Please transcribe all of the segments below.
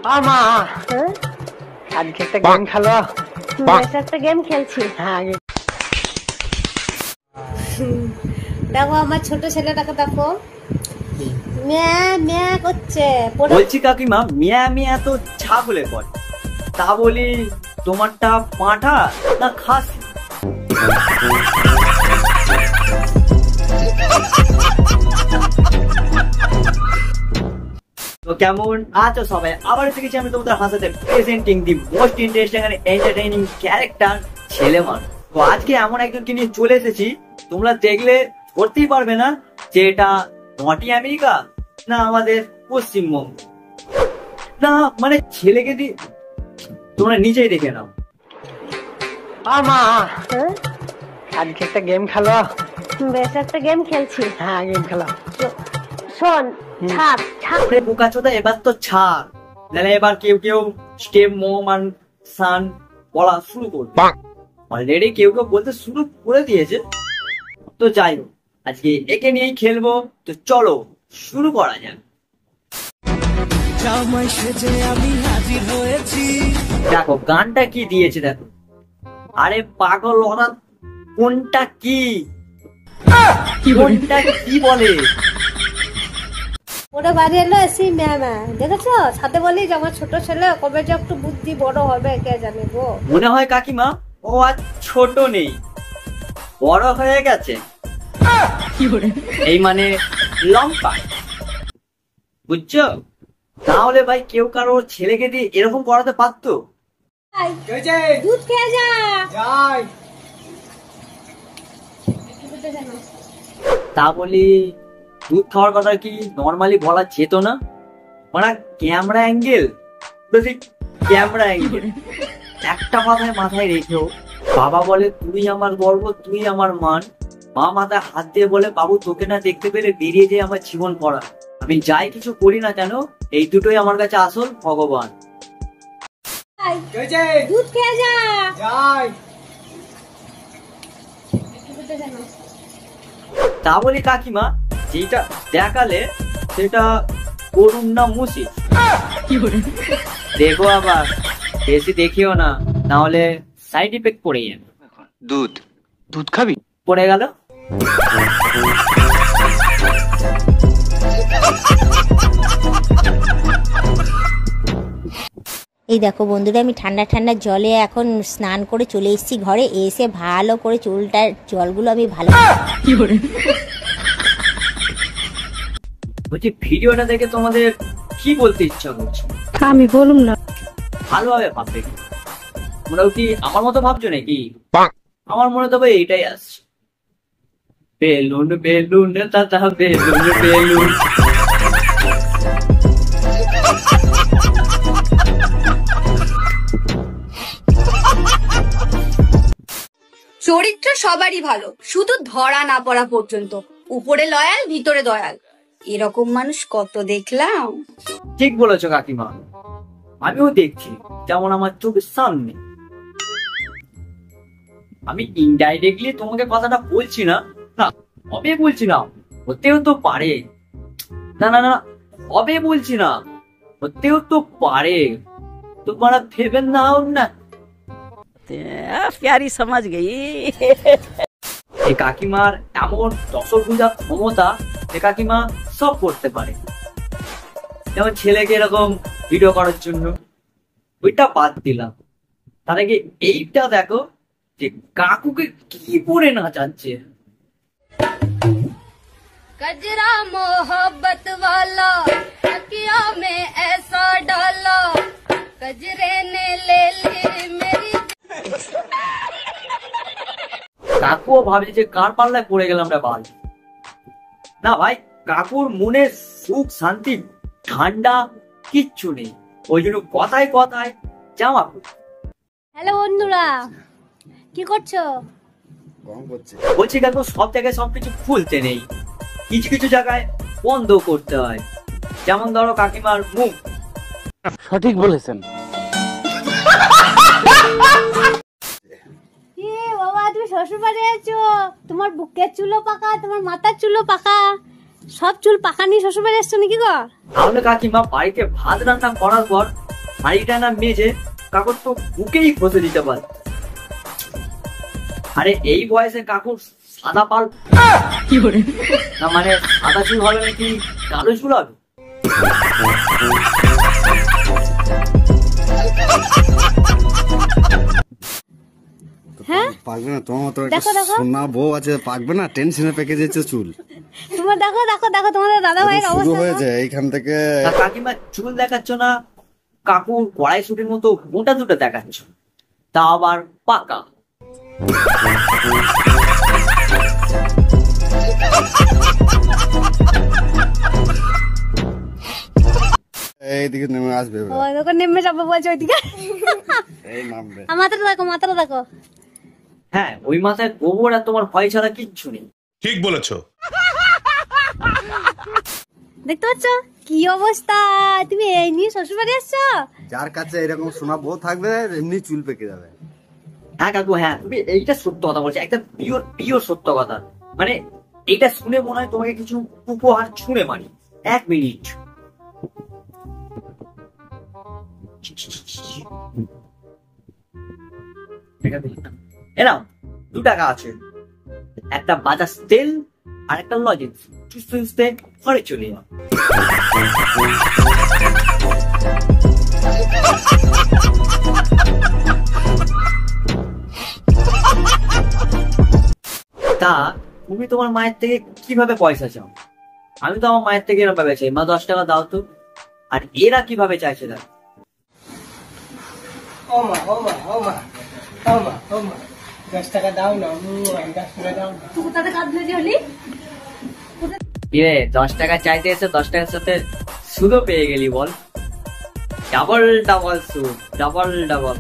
মা আজকে একটা গেম খেলো। বেশ একটা গেম খেলছি। হ্যাঁ দেখো আমার ছোট ছেলেটাকে দেখো, ম্যা ম্যা করছে। বলছি কাকিমা, মিয়া মিয়া তো ছাগলে করে, তা বলি তোমারটা পাঁঠা না খাসি? তো কেমন আছো সবাই? আবার শিখেছি আমি তোমাদের হাসাতে presenting the most interesting and entertaining character ছেলে মানুষ। তো আজকে এমন একজনকে নিয়ে চলে এসেছি, তোমরা দেখলে ধরতেই পারবে না যে এটা নটি আমেরিকা না আমাদের পশ্চিমবঙ্গ, না মানে ছেলেকে দিয়ে তোমরা নিজেই দেখে নাও। মা আজকে একটা গেম খেলো। বেশ একটা গেম খেলছি। হ্যাঁ গেম খেলো। শোন, ছাপ ছাপ রে বোকা চোদা, এবার তো ছাড়, নাহলে এবার কেউ কেউ স্টেপ মোম আর সান বলা শুরু করবে। অলরেডি কেউ কেউ বলতে শুরু করে দিয়েছে। তো যাই হোক, আজকে একে নিয়েই খেলবো, তো চলো শুরু করা যাক। দেখো গানটা কি দিয়েছে দেখো। আরে পাগল, ওরা কোনটা কি কোনটা কি বলে? ওরা বাড়ি এলো এসি ম্যা ম্যা, দেখেছো? সাথে বলি যে আমার ছোট ছেলে কবে যে একটু বুদ্ধি বড় হবে কে জানে গো। মনে হয় কাকিমা ও আর ছোট নেই, বড় হয়ে গেছে। এই মানে লম্বা, বুঝছো? তাহলে ভাই কেউ কারো ছেলেকে দিয়ে এরকম করাতে পারতো? দুধ খেয়ে যা। তা বলি দুধ খাওয়ার কথা কি নর্মালি বলা যেত না? মানে ক্যামেরা অ্যাঙ্গেল, ক্যামেরা অ্যাঙ্গেল একটা মাথায় মাথায় রেখেও বাবা বলে তুই আমার গর্ব, তুই আমার মান। মা মাথায় হাত দিয়ে বলে বাবু তোকে না দেখতে পেলে বেরিয়ে যায় আমার জীবন পড়া। আমি যাই কিছু করি না কেন, এই দুটোই আমার কাছে আসল ভগবান। দুধ খেয়ে যা। তা বলি কাকিমা, যেটা দেখালে সেটা করুন না মুসি। দেখো আবার বেশি দেখিও না, না হলে সাইড ইফেক্ট পড়ে যাবে। দুধ দুধ খাবি? পড়ে গেল। এই দেখো বন্ধুরা, আমি ঠান্ডা ঠান্ডা জলে এখন স্নান করে চলে এসেছি ঘরে। এসে ভালো করে চুলটার জলগুলো আমি ভালো বলছি ভিডিওটা দেখে তোমাদের কি বলতে ইচ্ছা করছে? আমি বলুম না। ভালোভাবে ভাববে, তোমরাও কি আমার মতো ভাবছো নাকি? আমার মনে তবে এইটাই আসছে, বেলুন বেলুন দাদা বেলুন বেলুন। চরিত্র সবারই ভালো, শুধু ধরা না পড়া পর্যন্ত। উপরে লয়াল, ভিতরে দয়াল, এরকম মানুষ কত দেখলাম। ঠিক বলেছো কাকিমা, আমিও দেখছি যেমন আমার চোখের সামনে। আমি ইনডাইরেক্টলি তোমাকে কথাটা বলছি না, না হবে বলছি না, হতেও তো পারে। না না না হবে বলছি না, হতেও তো পারে। তোমরা ভেবে নাও না। प्यारी समझ गई। এই কাকিমার এমন দশভুজা ক্ষমতা যে কাকিমা সব করতে পারে। যেমন ছেলেকে এরকম ভিডিও করার জন্য ওইটা বাদ দিলাম, তার আগে এইটা দেখো যে কাকুকে কি পরে নাচাচ্ছে। गजरा मोहब्बत वाला तकिया में ऐसा डाला, गजरे ने ले ली मेरी। কাকুও ভাবছে যে কার পাল্লায় পড়ে গেলাম রে বাল। না ভাই, কাকুর মনে সুখ শান্তি ঠান্ডা কিচ্ছু নেই, ওই জন্য কথায় কথায় জামা। হ্যালো বন্ধুরা, কি করছো? বলছি কাকু সব জায়গায় সবকিছু খুলতে নেই, কিছু কিছু জায়গায় বন্ধ করতে হয়। যেমন ধরো কাকিমার মুখ। সঠিক বলেছেন। বাবা তুমি শ্বশুর বাড়ি আছো, তোমার বুকের চুলও পাকা, তোমার মাথার চুলও পাকা, সব চুল পাকা নিয়ে শ্বশুর বাড়ি এসছো নাকি গো? তাহলে কাকিমা বাড়িতে ভাত রান্না করার পর শাড়িটা না মেজে কাকুর তো বুকেই ফসে দিতে পারে। আরে এই বয়সে কাকুর সাদা পাল না, মানে সাদা চুল হবে নাকি কালো চুল হবে? হ্যাঁ পাকবে না তোমার মতো দেখো, দেখো। সোনা বউ আছে, পাকবে না, টেনশনে পেকে যাচ্ছে চুল। তোমার দেখো দেখো দেখো তোমাদের দাদা ভাইয়ের শুরু অবস্থা হয়েছে এইখান থেকে। তা কাকিমা চুল দেখাচ্ছ না, কাকুর কড়াইশুটির মতো মোটা দুটো দেখাচ্ছ, তা আবার পাকা। এইদিকে নেমে আসবে এবার। ও দেখো নেমে যাবো বলছে ওইদিকে। এই নামবে। আর মাথাটা দেখো, মাথাটা দেখো। হ্যাঁ, ওই মাথায় গোবর আর তোমার ভয় ছাড়া কিচ্ছু নেই। ঠিক বলেছো। দেখতে পাচ্ছ কি অবস্থা? তুমি এই নিয়ে শ্বশুর বাড়ি আসছো? যার কাছে এরকম সোনা বউ থাকবে এমনি চুল পেকে যাবে। হ্যাঁ কাকু, হ্যাঁ তুমি এইটা সত্য কথা বলছো, একটা পিওর পিওর সত্য কথা। মানে এইটা শুনে মনে হয় তোমাকে কিছু উপহার ছুঁড়ে মারি। 1 মিনিট। এরাও 2 টাকা আছে, একটা বাজাজ তেল আর একটা লজেন্স, চুষতে চুষতে ঘরে চলে যাও। তা তুমি তোমার মায়ের থেকে কিভাবে পয়সা চাও? আমি তো আমার মায়ের থেকে এরকম ভাবে চাই, মা 10 টাকা দাও তো। আর এরা কিভাবে চাইছে না? তুই কোথাতে কাঁদ ধরে হলি? কিরে 10 টাকা চাইতে এসে 10 টাকার সাথে সুদও পেয়ে গেলি বল? ডাবল ডাবল সুদ, ডাবল ডাবল।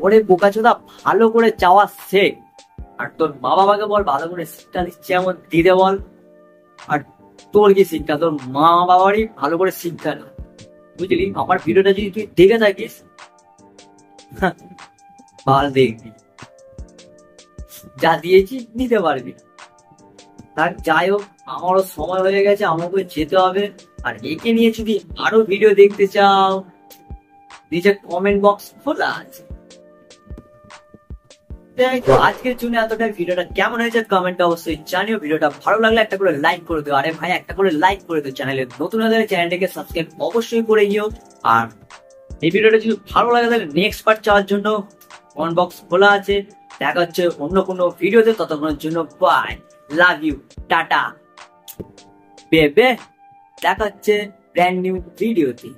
ওরে বোকাচোদা, ভালো করে চাওয়া শেখ। আর তোর মা বাবাকে বল ভালো করে শিক্ষা দিচ্ছে এমন দিতে বল। আর তোর কি শিক্ষা, তোর মা বাবারই ভালো করে শিক্ষা না, বুঝলি? আমার ভিডিওটা যদি তুই দেখে থাকিস ভালো দেখবি, যা দিয়েছি নিতে পারবি। তার যাই হোক, আমারও সময় হয়ে গেছে, আমাকে যেতে হবে। আর একে নিয়ে যদি আরো ভিডিও দেখতে চাও, নিচে কমেন্ট বক্স খোলা আছে। তো আজকের জন্য এতটাই। ভিডিওটা কেমন হয়েছে কমেন্টে অবশ্যই জানিও। ভিডিওটা ভালো লাগলে একটা করে লাইক করে দিও। আরে ভাই, একটা করে লাইক করে দিও। চ্যানেলে নতুন হলে চ্যানেলটাকে সাবস্ক্রাইব অবশ্যই করে দিও। আর এই ভিডিওটা যদি ভালো লাগে তাহলে নেক্সট পার্ট চাওয়ার জন্য কমেন্ট বক্স খোলা আছে। দেখা হচ্ছে অন্য কোনো ভিডিওতে, ততক্ষণের জন্য বাই, লাভ ইউ, টাটা বেবে। দেখা হচ্ছে ব্র্যান্ড নিউ ভিডিওতে।